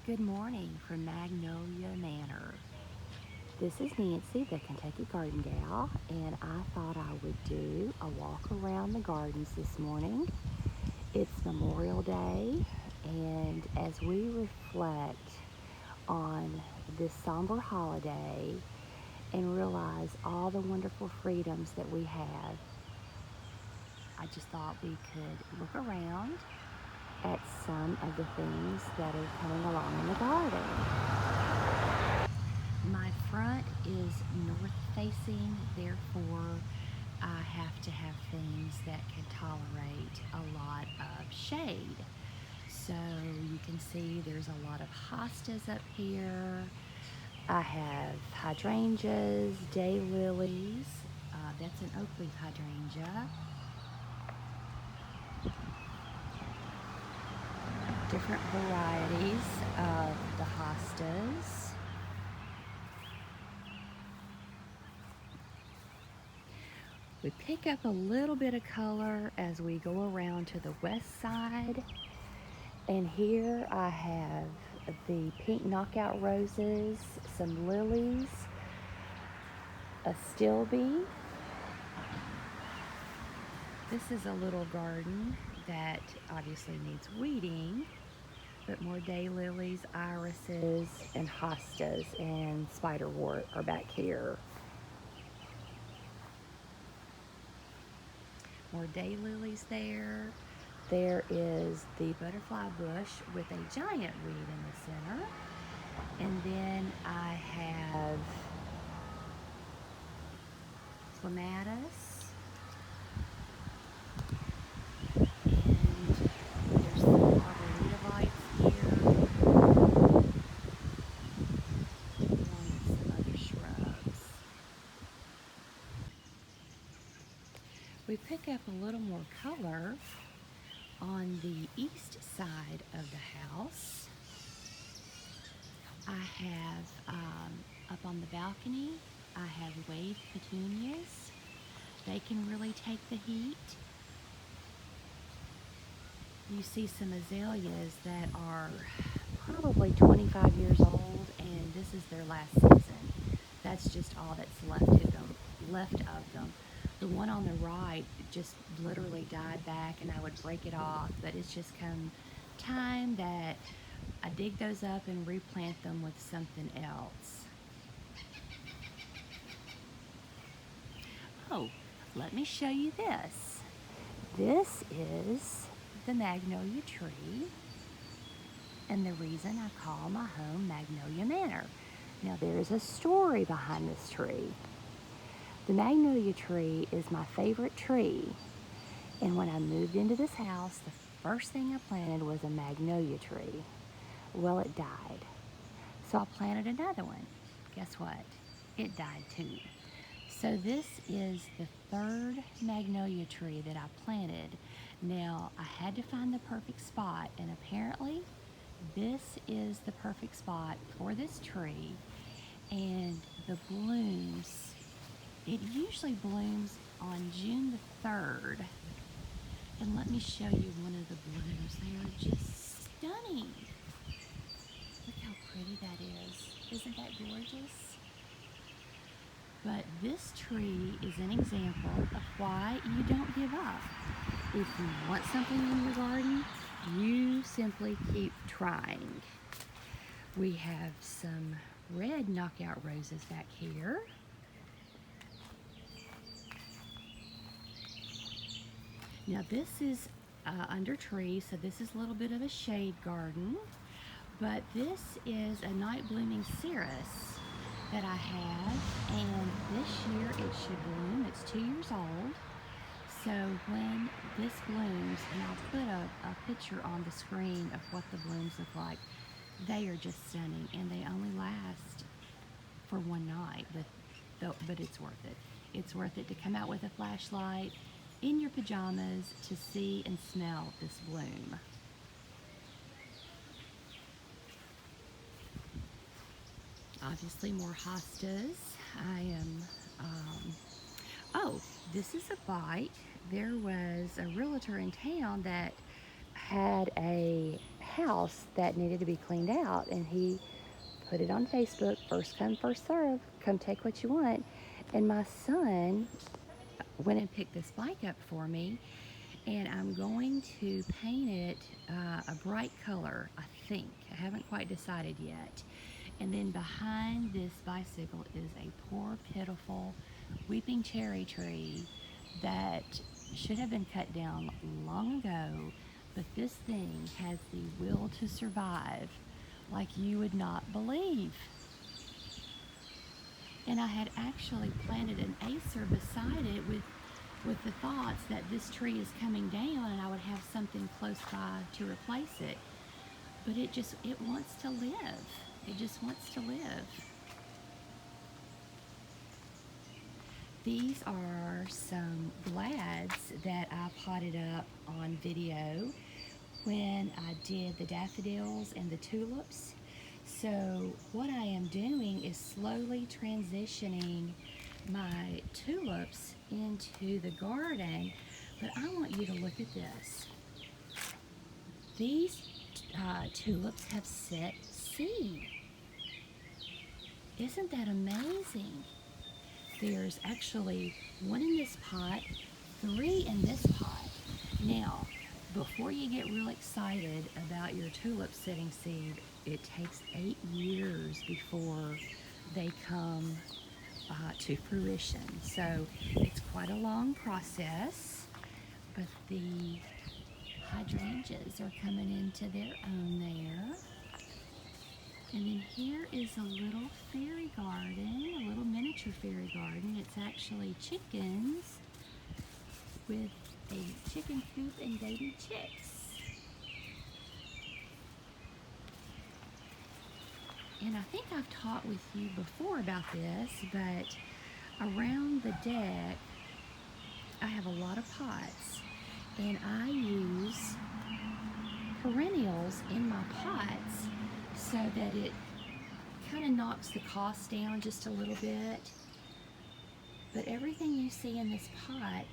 Good morning from Magnolia Manor. This is Nancy, the Kentucky Garden Gal, and I thought I would do a walk around the gardens this morning. It's Memorial Day, and as we reflect on this somber holiday and realize all the wonderful freedoms that we have, I just thought we could look around at some of the things that are coming along in the garden. My front is north facing, therefore I have to have things that can tolerate a lot of shade. So you can see there's a lot of hostas up here. I have hydrangeas, daylilies. That's an oak leaf hydrangea. Different varieties of the hostas. We pick up a little bit of color as we go around to the west side. And here I have the pink knockout roses, some lilies, a stilby. This is a little garden that obviously needs weeding, but more daylilies, irises, and hostas and spiderwort are back here. More daylilies there. There is the butterfly bush with a giant weed in the center. And then I have clematis. And there's some arboreta vites here. Along with some other shrubs. We pick up a little more color on the east side of the house. I have, up on the balcony, I have wave petunias. They can really take the heat. You see some azaleas that are probably 25 years old, and this is their last season. That's just all that's left of them. The one on the right just literally died back, and I would break it off, but it's just come time that I dig those up and replant them with something else. Oh, let me show you this. This is the magnolia tree, and the reason I call my home Magnolia Manor. Now there's a story behind this tree. The magnolia tree is my favorite tree, and when I moved into this house, the first thing I planted was a magnolia tree. Well, it died. So I planted another one. Guess what? It died too. So this is the third magnolia tree that I planted. Now, I had to find the perfect spot, and apparently this is the perfect spot for this tree. And the blooms, it usually blooms on June the 3rd. And let me show you one of the blooms. They are just stunning. Look how pretty that is. Isn't that gorgeous? But this tree is an example of why you don't give up. If you want something in your garden, you simply keep trying. We have some red knockout roses back here. Now this is under trees, so this is a little bit of a shade garden. But this is a night blooming cereus that I have, and this year it should bloom. It's 2 years old. So when this blooms, and I'll put a picture on the screen of what the blooms look like, they are just stunning, and they only last for one night, but it's worth it. It's worth it to come out with a flashlight in your pajamas to see and smell this bloom. Obviously more hostas. Oh, this is a bite. There was a realtor in town that had a house that needed to be cleaned out, and he put it on Facebook, first come, first serve, come take what you want. And my son went and picked this bike up for me, and I'm going to paint it a bright color, I think. I haven't quite decided yet. And then behind this bicycle is a poor, pitiful, weeping cherry tree that should have been cut down long ago, but this thing has the will to survive like you would not believe. And I had actually planted an acer beside it with the thoughts that this tree is coming down and I would have something close by to replace it. But it wants to live. It just wants to live. These are some glads that I potted up on video when I did the daffodils and the tulips. So what I am doing is slowly transitioning my tulips into the garden, but I want you to look at this. These tulips have set seed. Isn't that amazing? There's actually 1 in this pot, 3 in this pot. Now, before you get real excited about your tulip setting seed, it takes 8 years before they come to fruition. So it's quite a long process, but the hydrangeas are coming into their own there. And then here is a little fairy garden, a little miniature fairy garden. It's actually chickens with a chicken coop and baby chicks. And I think I've talked with you before about this, but around the deck, I have a lot of pots, and I use perennials in my pots so that it kind of knocks the cost down just a little bit. But everything you see in this pot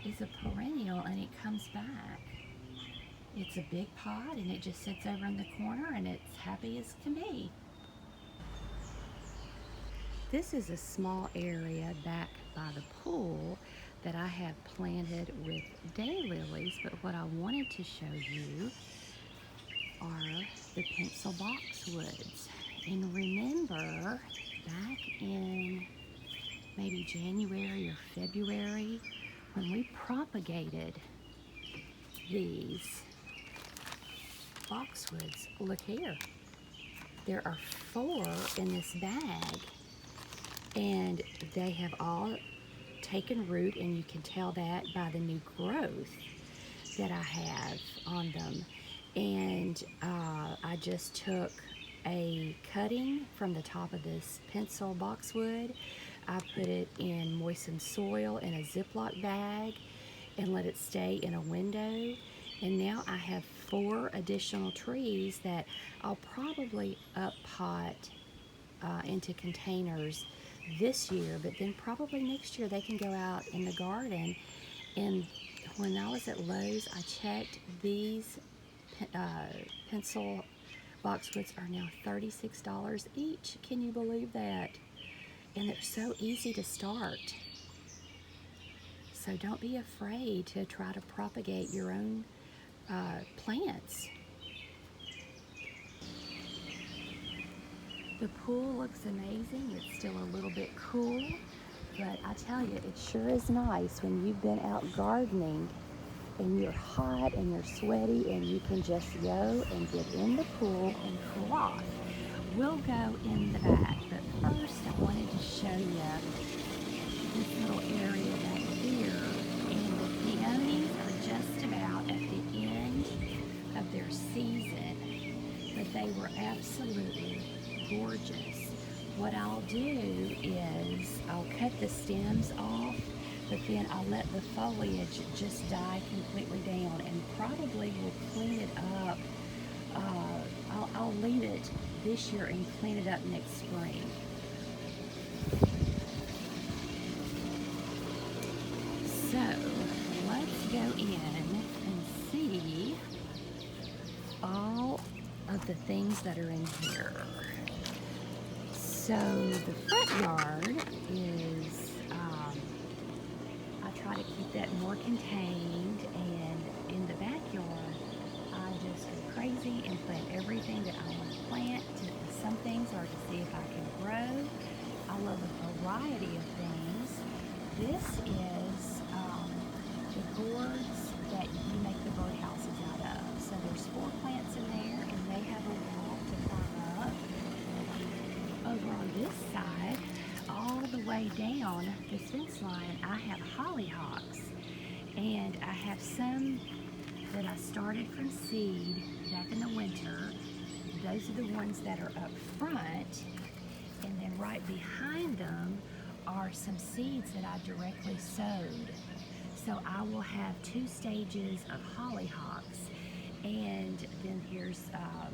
is a perennial, and it comes back. It's a big pot, and it just sits over in the corner, and it's happy as can be. This is a small area back by the pool that I have planted with daylilies, but what I wanted to show you are the pencil boxwoods. And remember, back in maybe January or February, when we propagated these boxwoods, look here. There are 4 in this bag, and they have all taken root, and you can tell that by the new growth that I have on them. And I just took a cutting from the top of this pencil boxwood. I put it in moistened soil in a Ziploc bag and let it stay in a window. And now I have 4 additional trees that I'll probably up pot into containers this year, but then probably next year they can go out in the garden. And when I was at Lowe's, I checked, these pencil boxwoods are now $36 each. Can you believe that? And they're so easy to start. So don't be afraid to try to propagate your own plants. The pool looks amazing. It's still a little bit cool, but I tell you, it sure is nice when you've been out gardening and you're hot and you're sweaty and you can just go and get in the pool and cool off. We'll go in the back, but first I wanted to show you this little area back here, and the peonies are just about at the end of their season, but they were absolutely gorgeous. What I'll do is I'll cut the stems off, but then I'll let the foliage just die completely down, and probably will clean it up. I'll leave it this year and clean it up next spring. So let's go in and see all of the things that are in here. So the front yard is, I try to keep that more contained, and in the backyard, I just go crazy and plant everything that I want to plant. Some things are to see if I can grow. I love a variety of things. This is the gourds that you make the birdhouses out of. So there's 4 plants in there, and they have a wall to climb up. Over on this side, all the way down this fence line, I have hollyhocks, and I have some that I started from seed back in the winter. Those are the ones that are up front, and then right behind them are some seeds that I directly sowed. So I will have 2 stages of hollyhocks, and then here's a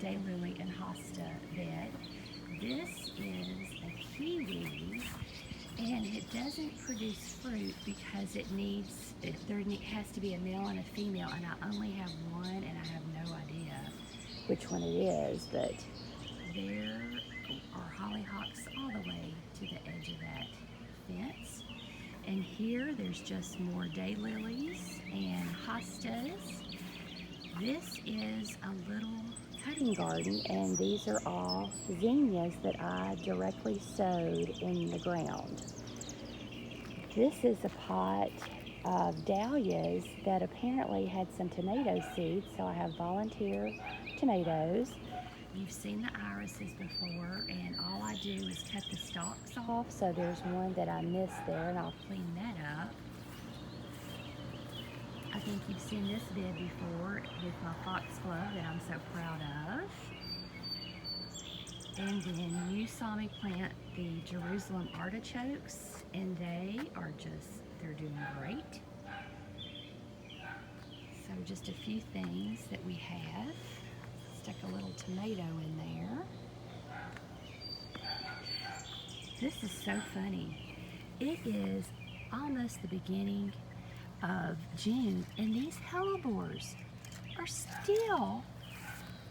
daylily and hosta bed. This is a kiwi, and it doesn't produce fruit because there has to be a male and a female, and I only have one, and I have no idea which one it is, but there are hollyhocks all the way to the edge of that fence. And here there's just more daylilies and hostas. This is a little cutting garden, and these are all zinnias that I directly sowed in the ground. This is a pot of dahlias that apparently had some tomato seeds, so I have volunteer tomatoes. You've seen the irises before, and all I do is cut the stalks off, so there's one that I missed there, and I'll clean that up. I think you've seen this bed before with my foxglove that I'm so proud of. And then you saw me plant the Jerusalem artichokes, and they're doing great. So just a few things that we have. Stuck a little tomato in there. This is so funny. It is almost the beginning of June, and these hellebores are still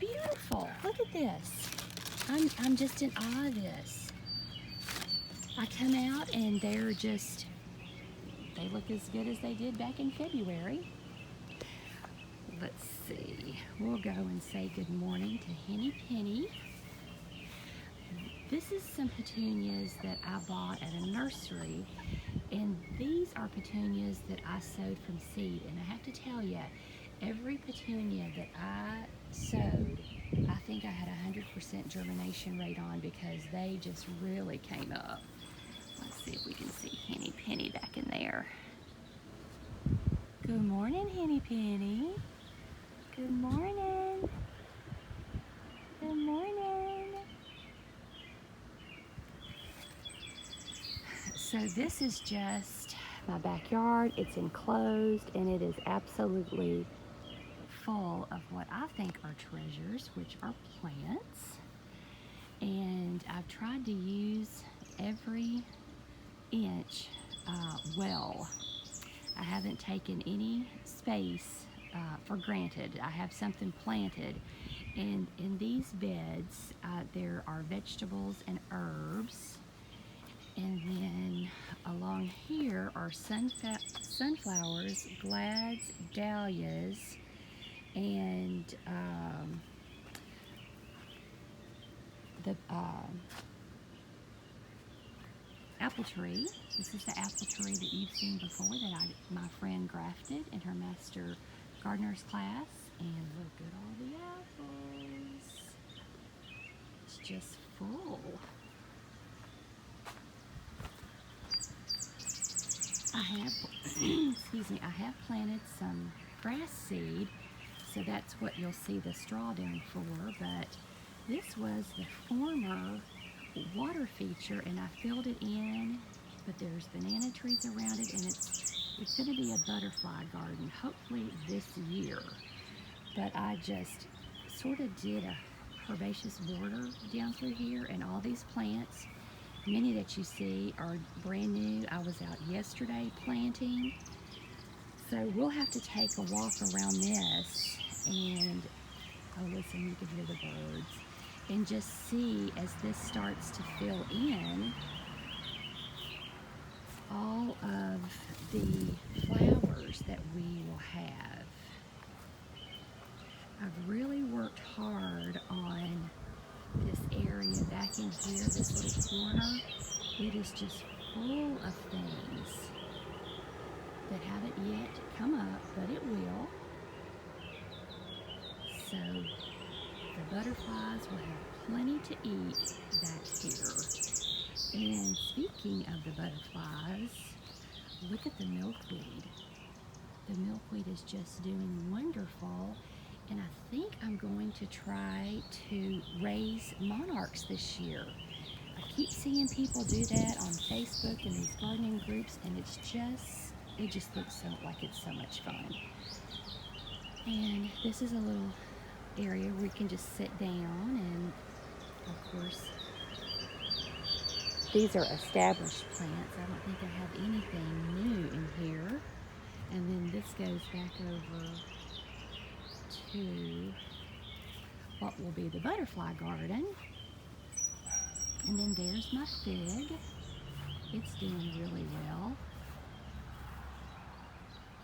beautiful. Look at this. I'm just in awe of this. I come out and they look as good as they did back in February. Let's see. We'll go and say good morning to Henny Penny. This is some petunias that I bought at a nursery, and these are petunias that I sowed from seed. And I have to tell you, every petunia that I sowed, I think I had 100% germination rate on, because they just really came up. Let's see if we can see Henny Penny back in there. Good morning, Henny Penny. Good morning. Good morning. So this is just my backyard. It's enclosed, and it is absolutely full of what I think are treasures, which are plants. And I've tried to use every inch well. I haven't taken any space for granted. I have something planted, and in these beds there are vegetables and herbs, and then along here are sunflowers, glads, dahlias, and the apple tree. This is the apple tree that you've seen before that my friend grafted in her master gardener's class. And look at all the apples. It's just full. I have, excuse me, I have planted some grass seed, so that's what you'll see the straw doing for, but this was the former water feature, and I filled it in, but there's banana trees around it, and it's going to be a butterfly garden, hopefully this year. But I just sort of did a herbaceous border down through here, and all these plants, many that you see are brand new. I was out yesterday planting, so we'll have to take a walk around this. And oh, listen and you can hear the birds. And just see as this starts to fill in all of the flowers that we will have. I've really worked hard on this area back in here, this little corner. It is just full of things that haven't yet come up, but it will. So the butterflies will have plenty to eat back here. And speaking of the butterflies, look at the milkweed. The milkweed is just doing wonderful. And I think I'm going to try to raise monarchs this year. I keep seeing people do that on Facebook and these gardening groups, and it just looks like it's so much fun. And this is a little area where you can just sit down, and of course, these are established plants. I don't think I have anything new in here. And then this goes back over to what will be the butterfly garden. And then there's my fig. It's doing really well.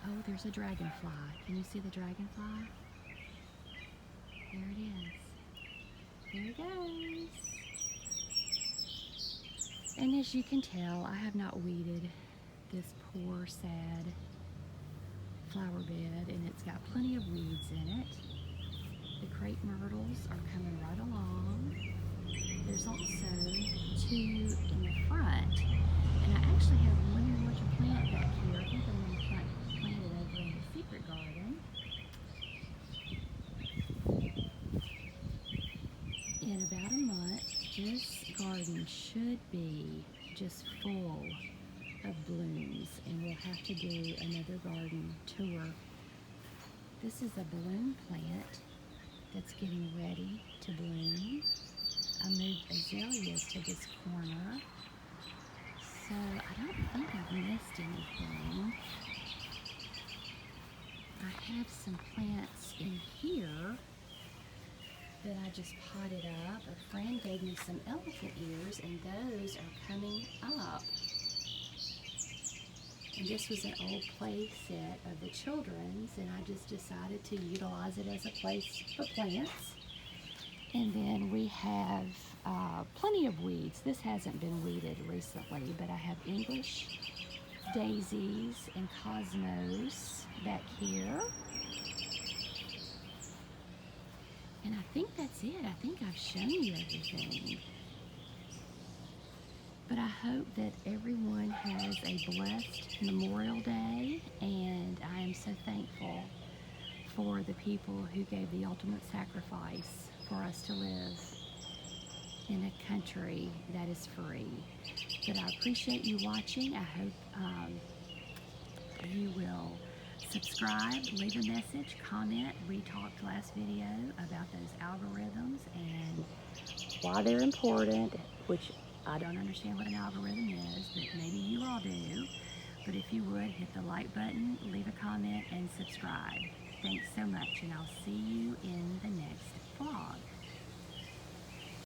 Oh, there's a dragonfly. Can you see the dragonfly? There it is. There it goes. And as you can tell, I have not weeded this poor, sad flower bed, and it's got plenty of weeds in it. The crepe myrtles are coming right along. There's also two in the front, and I actually have one more to plant back here. I think I'm going to plant it over in the secret garden. In about a month, this garden should be just full of blooms, and we'll have to do another garden tour. This is a balloon plant that's getting ready to bloom. I moved azaleas to this corner, so I don't think I've missed anything. I have some plants in here that I just potted up. A friend gave me some elephant ears, and those are coming up. And this was an old play set of the children's, and I just decided to utilize it as a place for plants. And then we have plenty of weeds. This hasn't been weeded recently, but I have English daisies and cosmos back here. And I think that's it. I think I've shown you everything. But I hope that everyone has a blessed Memorial Day, and I am so thankful for the people who gave the ultimate sacrifice for us to live in a country that is free. But I appreciate you watching. I hope you will subscribe, leave a message, comment. We talked last video about those algorithms and why they're important, which I don't understand what an algorithm is, but maybe you all do. But if you would, hit the like button, leave a comment, and subscribe. Thanks so much, and I'll see you in the next vlog.